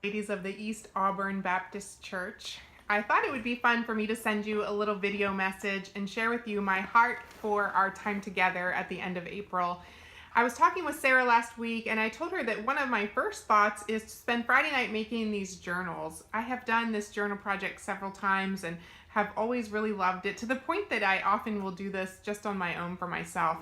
Ladies of the East Auburn Baptist Church. I thought it would be fun for me to send you a little video message and share with you my heart for our time together at the end of April. I was talking with Sarah last week and I told her that one of my first thoughts is to spend Friday night making these journals. I have done this journal project several times and have always really loved it, to the point that I often will do this just on my own for myself.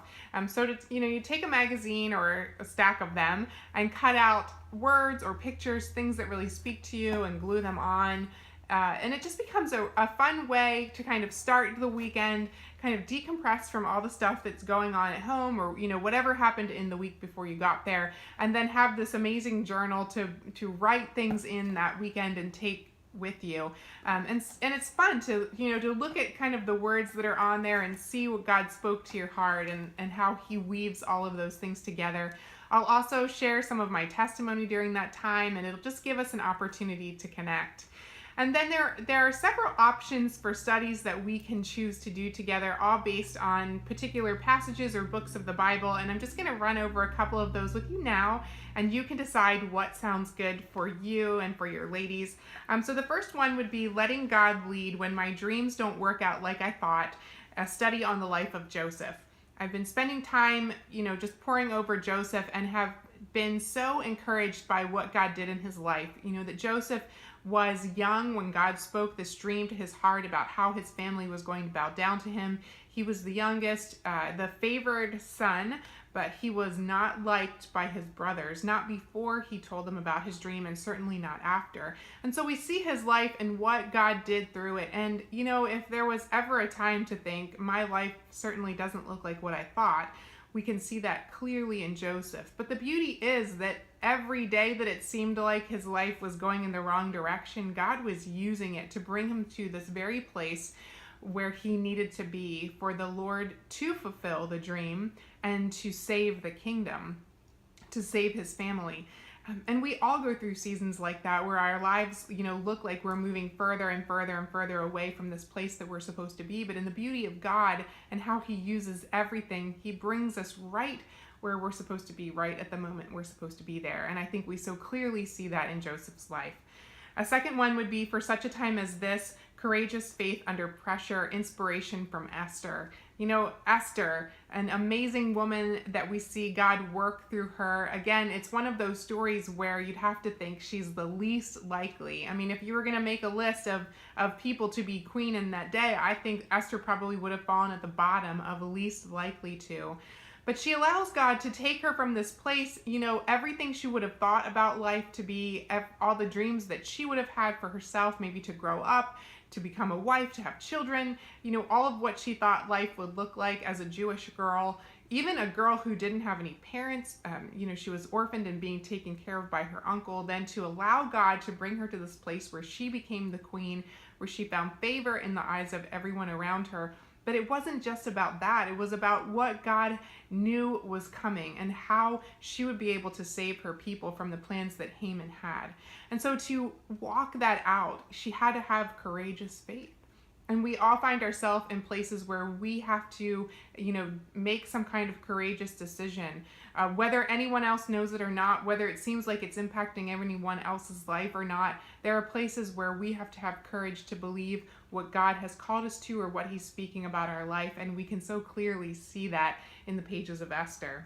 You take a magazine or a stack of them and cut out words or pictures, things that really speak to you, and glue them on. And it just becomes a fun way to kind of start the weekend, kind of decompress from all the stuff that's going on at home, or whatever happened in the week before you got there, and then have this amazing journal to write things in that weekend and take with you. And it's fun to to look at kind of the words that are on there and see what God spoke to your heart, and how He weaves all of those things together. I'll also share some of my testimony during that time, and it'll just give us an opportunity to connect. And then there are several options for studies that we can choose to do together, all based on particular passages or books of the Bible. And I'm just going to run over a couple of those with you now, and you can decide what sounds good for you and for your ladies. So the first one would be Letting God Lead When My Dreams Don't Work Out Like I Thought, a study on the life of Joseph. I've been spending time, just poring over Joseph, and have been so encouraged by what God did in his life. That Joseph was young when God spoke this dream to his heart about how his family was going to bow down to him. He was the youngest, the favored son, but he was not liked by his brothers, not before he told them about his dream, and certainly not after. And so we see his life and what God did through it. And, if there was ever a time to think, my life certainly doesn't look like what I thought, we can see that clearly in Joseph. But the beauty is that every day that it seemed like his life was going in the wrong direction, God was using it to bring him to this very place where he needed to be for the Lord to fulfill the dream and to save the kingdom, to save his family. And we all go through seasons like that where our lives, look like we're moving further and further and further away from this place that we're supposed to be. But in the beauty of God and how he uses everything, he brings us right where we're supposed to be, right at the moment we're supposed to be there. And I think we so clearly see that in Joseph's life. A second one would be For Such a Time as This, Courageous Faith Under Pressure, inspiration from Esther. Esther, an amazing woman that we see God work through her. Again, it's one of those stories where you'd have to think she's the least likely. I mean, if you were going to make a list of people to be queen in that day, I think Esther probably would have fallen at the bottom of least likely to. But she allows God to take her from this place, everything she would have thought about life to be, all the dreams that she would have had for herself, maybe to grow up, to become a wife, to have children, all of what she thought life would look like as a Jewish girl, even a girl who didn't have any parents, she was orphaned and being taken care of by her uncle. Then to allow God to bring her to this place where she became the queen, where she found favor in the eyes of everyone around her. But it wasn't just about that. It was about what God knew was coming and how she would be able to save her people from the plans that Haman had. And so to walk that out, she had to have courageous faith. And we all find ourselves in places where we have to, make some kind of courageous decision, whether anyone else knows it or not, whether it seems like it's impacting anyone else's life or not. There are places where we have to have courage to believe what God has called us to, or what he's speaking about our life. And we can so clearly see that in the pages of Esther.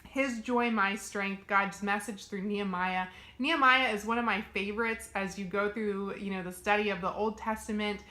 His joy, my strength, God's message through Nehemiah. Nehemiah is one of my favorites as you go through, the study of the Old Testament.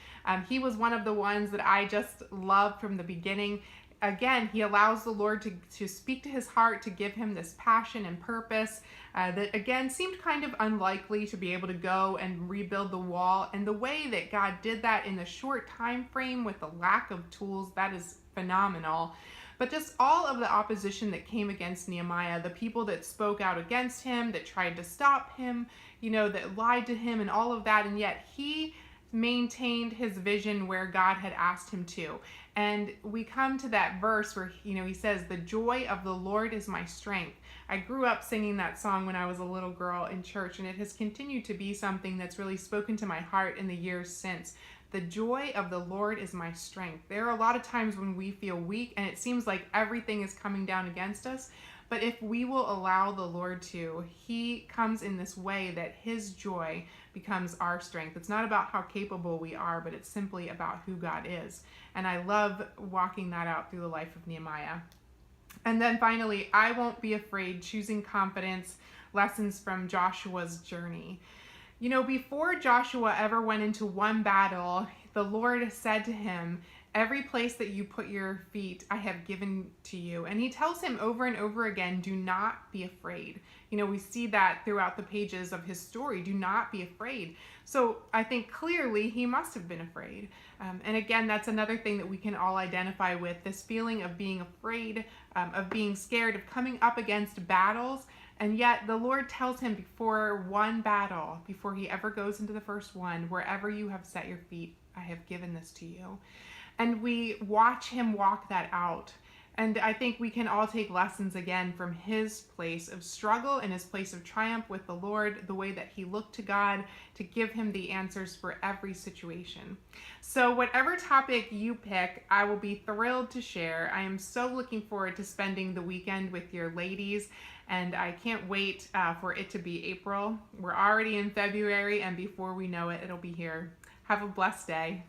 He was one of the ones that I just loved from the beginning. Again, he allows the Lord to speak to his heart, to give him this passion and purpose that, again, seemed kind of unlikely to be able to go and rebuild the wall. And the way that God did that in the short time frame with the lack of tools, that is phenomenal. But just all of the opposition that came against Nehemiah, the people that spoke out against him, that tried to stop him, that lied to him and all of that. And yet he maintained his vision where God had asked him to. And we come to that verse where, he says, the joy of the Lord is my strength. I grew up singing that song when I was a little girl in church, and it has continued to be something that's really spoken to my heart in the years since. The joy of the Lord is my strength. There are a lot of times when we feel weak and it seems like everything is coming down against us, But if we will allow the Lord to, he comes in this way that his joy becomes our strength. It's not about how capable we are, but it's simply about who God is. And I love walking that out through the life of Nehemiah. And then finally, I won't be afraid, choosing confidence, lessons from Joshua's journey. You know, before Joshua ever went into one battle, the Lord said to him, every place that you put your feet, I have given to you. And he tells him over and over again, do not be afraid. You know, we see that throughout the pages of his story. Do not be afraid. So I think clearly he must have been afraid. And again, that's another thing that we can all identify with, this feeling of being afraid, of being scared, of coming up against battles. And yet the Lord tells him before one battle, before he ever goes into the first one, wherever you have set your feet, I have given this to you. And we watch him walk that out. And I think we can all take lessons again from his place of struggle and his place of triumph with the Lord, the way that he looked to God to give him the answers for every situation. So whatever topic you pick, I will be thrilled to share. I am so looking forward to spending the weekend with your ladies, and I can't wait for it to be April. We're already in February, and before we know it, it'll be here. Have a blessed day.